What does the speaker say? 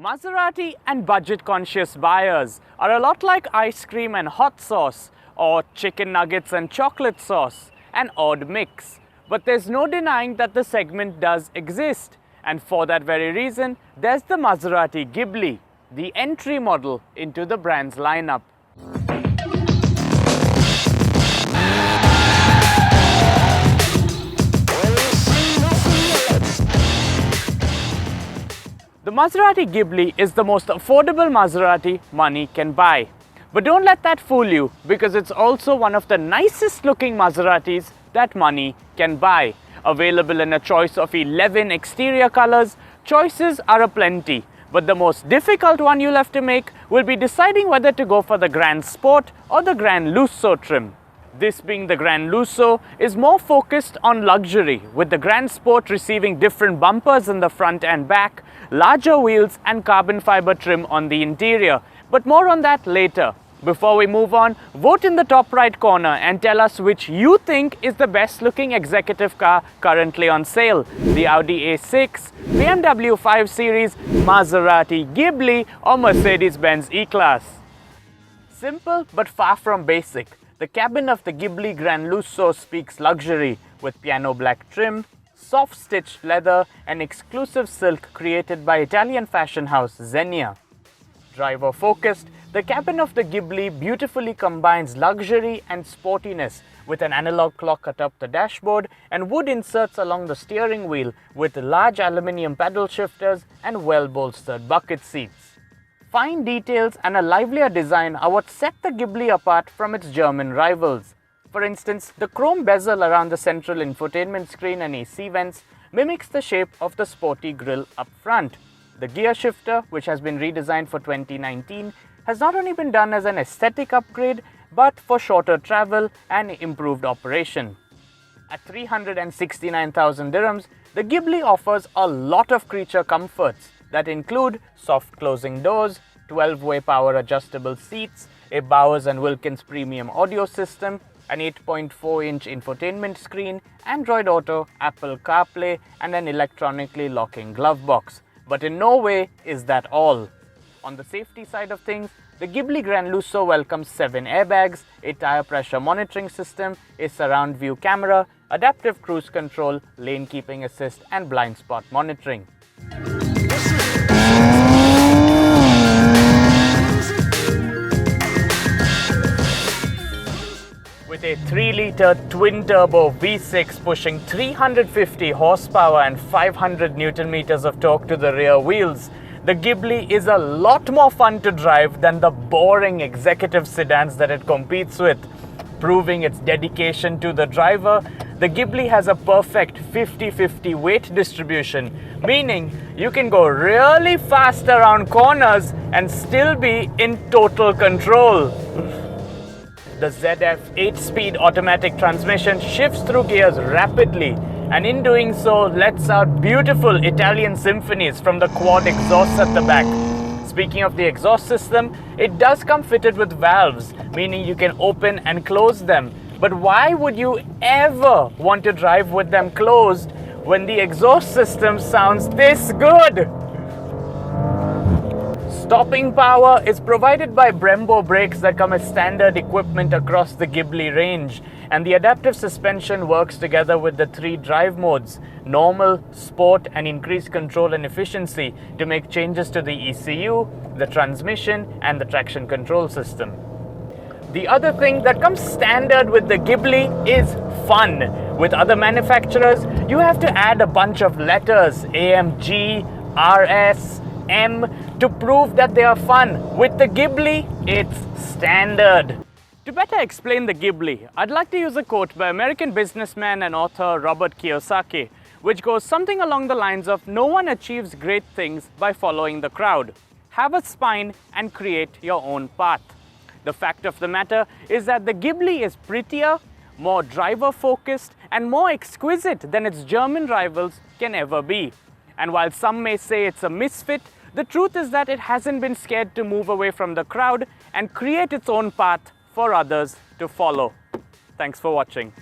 Maserati and budget-conscious buyers are a lot like ice cream and hot sauce, or chicken nuggets and chocolate sauce, an odd mix. But there's no denying that the segment does exist. And for that very reason, there's the Maserati Ghibli, the entry model into the brand's lineup. The Maserati Ghibli is the most affordable Maserati money can buy. But don't let that fool you, because it's also one of the nicest looking Maseratis that money can buy. Available in a choice of 11 exterior colors, choices are aplenty. But the most difficult one you'll have to make will be deciding whether to go for the Grand Sport or the Grand Lusso trim. This being the Grand Lusso is more focused on luxury, with the Grand Sport receiving different bumpers in the front and back, larger wheels and carbon fiber trim on the interior. But more on that later. Before we move on, vote in the top right corner and tell us which you think is the best looking executive car currently on sale. The Audi A6, BMW 5 Series, Maserati Ghibli or Mercedes-Benz E-Class. Simple but far from basic. The cabin of the Ghibli Grand Lusso speaks luxury with piano black trim, soft stitched leather and exclusive silk created by Italian fashion house Zegna. Driver focused, the cabin of the Ghibli beautifully combines luxury and sportiness with an analog clock atop the dashboard and wood inserts along the steering wheel with large aluminium paddle shifters and well-bolstered bucket seats. Fine details and a livelier design are what set the Ghibli apart from its German rivals. For instance, the chrome bezel around the central infotainment screen and AC vents mimics the shape of the sporty grille up front. The gear shifter, which has been redesigned for 2019, has not only been done as an aesthetic upgrade, but for shorter travel and improved operation. At 369,000 dirhams, the Ghibli offers a lot of creature comforts that include soft closing doors, 12-way power adjustable seats, a Bowers & Wilkins premium audio system, an 8.4-inch infotainment screen, Android Auto, Apple CarPlay and an electronically locking glove box. But in no way is that all. On the safety side of things, the Ghibli Grand Lusso welcomes 7 airbags, a tire pressure monitoring system, a surround view camera, adaptive cruise control, lane keeping assist and blind spot monitoring. With a 3-litre twin-turbo V6 pushing 350 horsepower and 500 Nm of torque to the rear wheels, the Ghibli is a lot more fun to drive than the boring executive sedans that it competes with. Proving its dedication to the driver, the Ghibli has a perfect 50-50 weight distribution, meaning you can go really fast around corners and still be in total control. The ZF 8-speed automatic transmission shifts through gears rapidly and in doing so lets out beautiful Italian symphonies from the quad exhausts at the back. Speaking of the exhaust system, it does come fitted with valves, meaning you can open and close them. But why would you ever want to drive with them closed when the exhaust system sounds this good? Stopping power is provided by Brembo brakes that come as standard equipment across the Ghibli range, and the adaptive suspension works together with the 3 drive modes, normal, sport and increased control and efficiency to make changes to the ECU, the transmission and the traction control system. The other thing that comes standard with the Ghibli is fun. With other manufacturers, you have to add a bunch of letters, AMG, RS, M, to prove that they are fun. With the Ghibli, it's standard. To better explain the Ghibli, I'd like to use a quote by American businessman and author Robert Kiyosaki, which goes something along the lines of, "No one achieves great things by following the crowd. Have a spine and create your own path." The fact of the matter is that the Ghibli is prettier, more driver-focused and more exquisite than its German rivals can ever be. And while some may say it's a misfit, the truth is that it hasn't been scared to move away from the crowd and create its own path for others to follow. Thanks for watching.